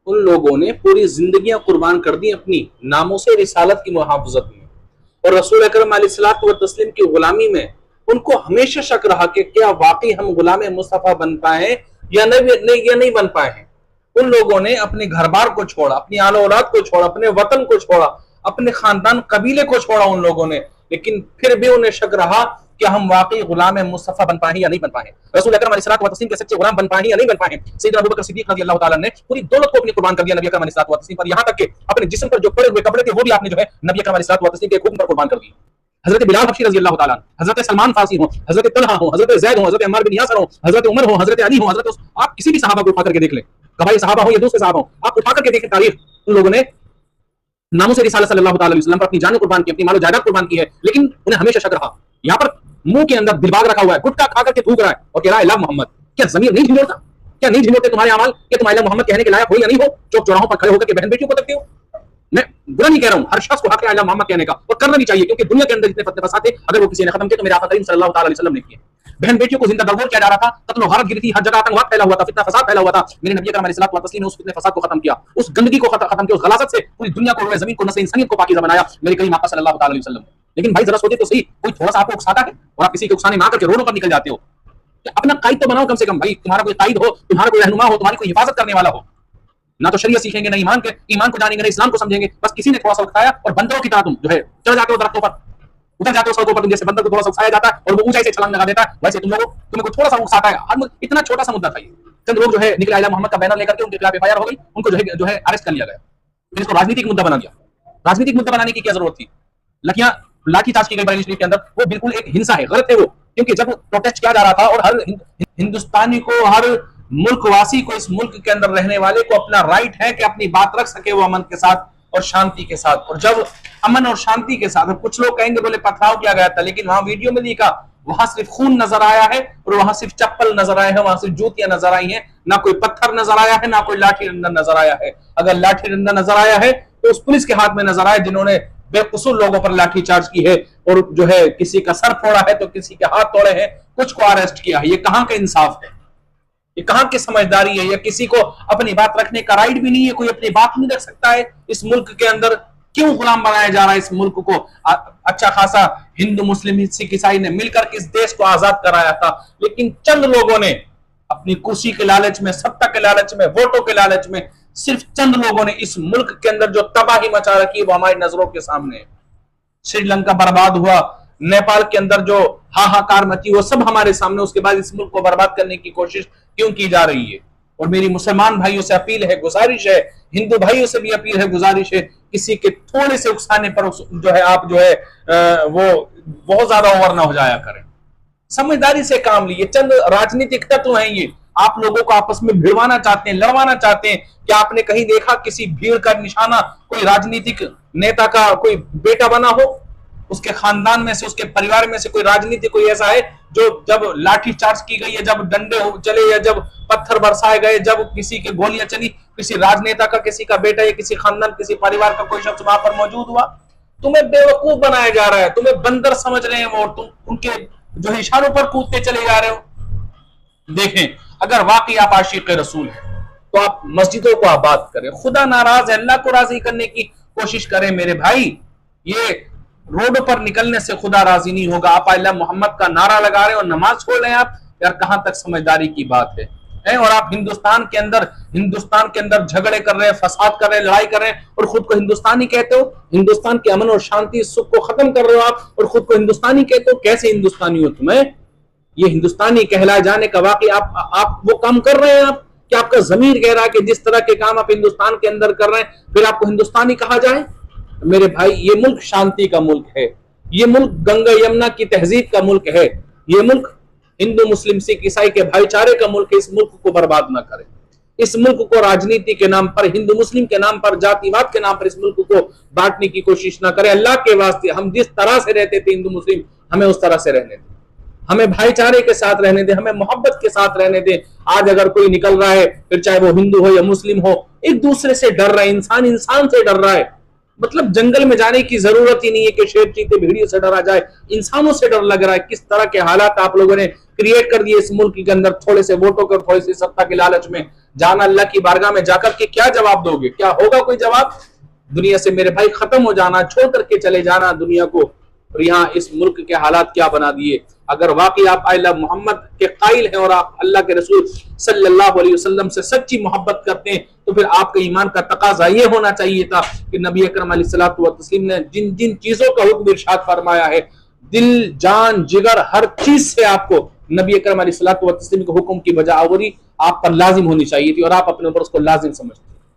उन लोगों ने पूरी जिंदगियां कुर्बान कर दी अपनी नामों से रिसालत की मुहाफ़ज़त में, और रसूल अकरम अलैहिस्सलातु व तस्लीम की गुलामी में उनको हमेशा शक रहा कि क्या वाकई हम गुलाम मुस्तफ़ा बन पाए या नहीं बन पाए हैं। उन लोगों ने अपने घर बार को छोड़ा, अपनी आलो औलाद को छोड़ा, अपने वतन को छोड़ा, अपने खानदान कबीले को छोड़ा उन लोगों ने, लेकिन फिर भी उन्हें शक रहा कि हम वाकई गुलाम मुस्तफ़ा बन पाए या नहीं बन पाए। रसूल अकरम अलैहिस्सलातु व तस्लीम के सच्चे गुलाम बन पाए या नहीं बन पाए। सैयदना अबू बकर सिद्दीक़ रज़ियल्लाहु ताला ने पूरी दौलत को अपनी कुर्बान कर दिया नबी अकरम अलैहिस्सलातु व तस्लीम पर, यहाँ तक कि अपने जिस्म पर जो पड़े हुए कपड़े थे वो भी आपने जो है नबी अकरम अलैहिस्सलातु व तस्लीम के हुक्म पर कुर्बान कर दिए। हजरत बिलाल हबशी रज़ियल्लाहु ताला, हजरत सलमान फारसी हो, हजरत तलहा हो, हजरत ज़ैद हो, हजरत अम्मार बिन यासर हो, हजरत उमर हो, हजरत अली हो, आप किसी भी सहाबा को उठा करके देख लें, कबाई सहाबा हो या दूसरे सहाबा हो, आप उठा करके देखें तारीख, उन लोगों ने नामों से रिसालत सल्लल्लाहु अलैहि वसल्लम पर अपनी जान कुर्बान की, अपनी मालो जायदाद कुर्बान की है, लेकिन उन्हें हमेशा शक रहा। यहाँ पर मुंह के अंदर दिलबाग रखा हुआ है, गुटखा खा करके थूक रहा है और कह रहा है ला मोहम्मद। क्या ज़मीर नहीं झिझोड़ता? क्या नहीं झिझोड़ते तुम्हारे अमाल कि तुम ला मोहम्मद कहने के लायक हो या नहीं हो? चौक चौराहों पर खड़े होकर के बहन बेटियों को तकते हो। मैं बुरा नहीं कह रहा हूं, हर शख्स को हक है अला मोहम्मद कहने का, और करना भी चाहिए, क्योंकि दुनिया के अंदर इतने फतने फसाद थे, अगर वो किसी ने खत्म किए तो मेरे आका करीम सल्लल्लाहु अलैहि वसल्लम ने किए। बहन बेटियों को जिंदा दरगोर किया जा रहा था, कत्ल और गारत गिरी थी, हर जगह आतंकवाद फैला हुआ था, फितना फसाद फैला हुआ था। मेरे नबी अकरम अलैहिस्सलातु व तस्लीम ने उस फितने फसाद को खत्म किया, उस गंदगी को खत्म किया, उस गलाजत से पूरी दुनिया को, जमीन को, नस्ल इंसानियत को पाकीज़ा बनाया मेरे करीम आका सल्लल्लाहु अलैहि वसल्लम। लेकिन भाई जरा सोचिए तो सही, कोई थोड़ा सा आपको उकसाता है और आप किसी के उकसाने में आकर के रोडों पर निकल जाते हो। अपना कायद तो बनाओ कम से कम भाई, तुम्हारा कोई कायद हो, तुम्हारा कोई रहनुमा हो, तुम्हारी कोई हिफाजत करने वाला हो। ना तो शरीयत सीखेंगे, ना ईमान को जानेंगे, ना इस्लाम को समझेंगे, बस किसी ने थोड़ा सा उठाया और बंदरों की तरह तुम जो है चढ़ जाते हो दरख्तों पर, उतर जाते हो सड़कों पर, तुम जैसे बंदर को थोड़ा सा उठाया जाता है और वो ऊंचाई से छलांग लगा देता है, वैसे तुम्हें कोई थोड़ा सा उकसाता है। इतना छोटा सा मुद्दा था ये, चंद लोग जो है निकले आला मोहम्मद का बैनर लेकर के, उनके खिलाफ एफआईआर हो गई, उनको जो है अरेस्ट कर लिया गया, फिर इसको राजनीतिक मुद्दा बना दिया। राजनीतिक मुद्दा बनाने की क्या जरूरत थी? लाठीचार्ज की गई बरेली शरीफ के अंदर, वो बिल्कुल एक हिंसा है, गलत है वो, क्योंकि जब प्रोटेस्ट किया जा रहा था और हर हिंदुस्तानी को, हर मुल्कवासी को, इस मुल्क के अंदर रहने वाले को अपना राइट है कि अपनी बात रख सके वो अमन के साथ और शांति के साथ। और जब अमन और शांति के साथ, कुछ लोग कहेंगे बोले पथराव किया गया था, लेकिन वहां वीडियो में देखा वहां सिर्फ खून नजर आया है और वहां सिर्फ चप्पल नजर आए हैं, वहां सिर्फ जूतियां नजर आई हैं, ना कोई पत्थर नजर आया है, ना कोई लाठी डंडा नजर आया है। अगर लाठी डंडा नजर आया है तो उस पुलिस के हाथ में नजर आए जिन्होंने बेकसूर लोगों पर लाठीचार्ज की है और जो है किसी का सर फोड़ा है तो किसी के हाथ तोड़े हैं, कुछ को अरेस्ट किया है। ये कहां का इंसाफ है? ये कहां की समझदारी है? या किसी को अपनी बात रखने का राइट भी नहीं है? कोई अपनी बात नहीं रख सकता है इस मुल्क के अंदर? क्यों गुलाम बनाया जा रहा है इस मुल्क को? अच्छा खासा हिंदू, मुस्लिम, सिख, ईसाई ने मिलकर के इस देश को आजाद कराया था, लेकिन चंद लोगों ने अपनी कुर्सी के लालच में, सत्ता के लालच में, वोटों के लालच में, सिर्फ चंद लोगों ने इस मुल्क के अंदर जो तबाही मचा रखी है वो हमारी नजरों के सामने है। श्रीलंका बर्बाद हुआ, नेपाल के अंदर जो हाहाकार मची वो सब हमारे सामने। उसके बाद इस मुल्क को बर्बाद करने की कोशिश क्यों की जा रही है? और मेरी मुसलमान भाइयों से अपील है, गुजारिश है, हिंदू भाइयों से भी अपील है, गुजारिश है, किसी के थोड़े से उकसाने पर जो है आप जो है वो बहुत ज्यादा ओवर ना हो जाया करें। समझदारी से काम लीजिए। चंद राजनीतिक तत्व हैं ये, आप लोगों को आपस में भिड़वाना चाहते हैं, लड़वाना चाहते हैं। क्या आपने कहीं देखा किसी भीड़ का निशाना कोई राजनीतिक नेता का कोई बेटा बना हो? उसके खानदान में से, उसके परिवार में से कोई राजनीति कोई ऐसा है जो जब लाठी चार्ज की गई है, जब डंडे चले या जब पत्थर बरसाए गए, जब किसी की गोलियां चली, किसी राजनेता का, किसी का बेटा या किसी खानदान, किसी परिवार का कोई शख्स वहां पर मौजूद हुआ? तुम्हें बेवकूफ बनाया जा रहा है, तुम्हें बंदर समझ रहे हैं वो, तुम उनके जो है इशारों पर कूदते चले जा रहे हो। देखें, अगर वाकई आप आशिक रसूल हैं तो आप मस्जिदों को आबाद करें। खुदा नाराज है, अल्लाह को राजी करने की कोशिश करें मेरे भाई। ये रोड पर निकलने से खुदा राजी नहीं होगा। आप अल्लाह मोहम्मद का नारा लगा रहे हो और नमाज छोड़ रहे हैं आप, यार कहां तक समझदारी की बात है? और आप हिंदुस्तान के अंदर झगड़े कर रहे हैं, फसाद कर रहे हैं, लड़ाई कर रहे हैं और खुद को हिंदुस्तानी कहते हो। हिंदुस्तान के अमन और शांति, सुख को खत्म कर रहे हो आप और खुद को हिंदुस्तानी कहते हो। कैसे हिंदुस्तानी हो तुम्हें? ये हिंदुस्तानी कहलाए जाने का वाकई आप वो काम कर रहे हैं आप? क्या आपका जमीर कह रहा है कि जिस तरह के काम आप हिंदुस्तान के अंदर कर रहे हैं फिर आपको हिंदुस्तानी कहा जाए? मेरे भाई, ये मुल्क शांति का मुल्क है, ये मुल्क गंगा यमुना की तहजीब का मुल्क है, ये मुल्क हिंदू, मुस्लिम, सिख, ईसाई के भाईचारे का मुल्क है। इस मुल्क को बर्बाद ना करें। इस मुल्क को राजनीति के नाम पर, हिंदू मुस्लिम के नाम पर, जातिवाद के नाम पर इस मुल्क को बांटने की कोशिश ना करें। अल्लाह के वास्ते, हम जिस तरह से रहते थे हिंदू मुस्लिम, हमें उस तरह से रहने दें, हमें भाईचारे के साथ रहने दें, हमें मोहब्बत के साथ रहने दें। आज अगर कोई निकल रहा है, फिर चाहे वो हिंदू हो या मुस्लिम हो, एक दूसरे से डर रहा है, इंसान से डर रहा है। मतलब जंगल में जाने की जरूरत ही नहीं है कि शेर चीते भेड़ियों से डरा जाए, इंसानों से डर लग रहा है। किस तरह के हालात आप लोगों ने क्रिएट कर दिए इस मुल्क के अंदर, थोड़े से वोटों के, थोड़ी सी सत्ता के लालच में। जाना अल्लाह की बारगाह में जाकर के क्या जवाब दोगे? क्या होगा कोई जवाब? दुनिया से मेरे भाई खत्म हो जाना, छोड़ करके चले जाना दुनिया को। और यहाँ इस मुल्क के हालात क्या बना दिए। अगर वाकई आप आई लव मोहम्मद के कायल हैं और आप अल्लाह के रसूल सल्लल्लाहु अलैहि वसल्लम से सच्ची मोहब्बत करते हैं, तो फिर आपके ईमान का तकाजा ये होना चाहिए था कि नबी अकरम अलैहिस्सलातु व तस्लीम ने जिन जिन चीजों का हुक्म इरशाद फरमाया है, दिल जान जिगर हर चीज से आपको नबी अकरम अलैहिस्सलातु व तस्लीम के हुक्म की बजावरी आप पर लाजिम होनी चाहिए थी, और आप अपने ऊपर उसको लाजिम समझते।